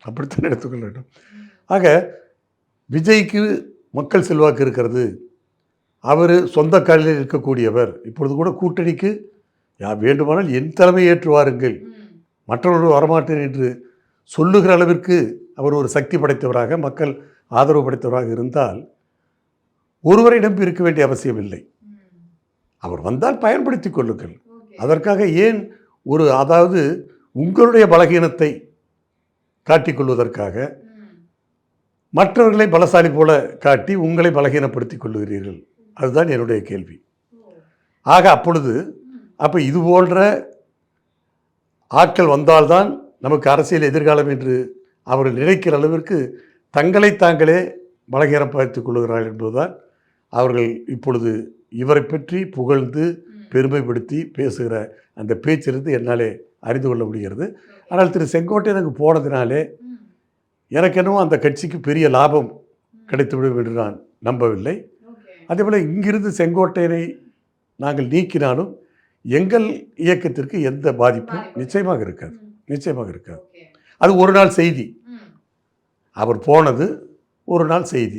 அப்படித்தான் எடுத்துக்கொள்ள வேண்டும். ஆக விஜய்க்கு மக்கள் செல்வாக்கு இருக்கிறது, அவர் சொந்த காலில் இருக்கக்கூடியவர். இப்பொழுது கூட கூட்டணிக்கு வேண்டுமானால் என் தலைமை ஏற்று வாருங்கள், மற்றவர்கள் வரமாட்டேன் என்று சொல்லுகிற அளவிற்கு அவர் ஒரு சக்தி படைத்தவராக, மக்கள் ஆதரவு படைத்தவராக இருந்தால் ஒருவரை நம்பி இருக்க வேண்டிய அவசியம் இல்லை. அவர் வந்தால் பயன்படுத்தி கொள்ளுங்கள். அதற்காக ஏன் அதாவது உங்களுடைய பலகீனத்தை காட்டிக்கொள்வதற்காக மற்றவர்களை பலசாலி போல காட்டி உங்களை பலகீனப்படுத்திக் கொள்ளுகிறீர்கள்? அதுதான் என்னுடைய கேள்வி. ஆக அப்போ இது போன்ற ஆட்கள் வந்தால்தான் நமக்கு அரசியல் எதிர்காலம் என்று அவர்கள் நினைக்கிற அளவிற்கு தங்களை தாங்களே பலகீனப்படுத்திக் கொள்கிறார்கள் என்பதுதான் அவர்கள் இப்பொழுது இவரை பற்றி புகழ்ந்து பெருமைப்படுத்தி பேசுகிற அந்த பேச்சிலிருந்து என்னாலே அறிந்து கொள்ள முடிகிறது. ஆனால் திரு செங்கோட்டையனுக்கு போனதினாலே எனக்கு என்னவோ அந்த கட்சிக்கு பெரிய லாபம் கிடைத்துவிடும் என்று நான் நம்பவில்லை. அதேபோல் இங்கிருந்து செங்கோட்டையனை நாங்கள் நீக்கினாலும் எங்கள் இயக்கத்திற்கு எந்த பாதிப்பும் நிச்சயமாக இருக்காது. அது ஒரு நாள் செய்தி. அவர் போனது ஒரு நாள் செய்தி.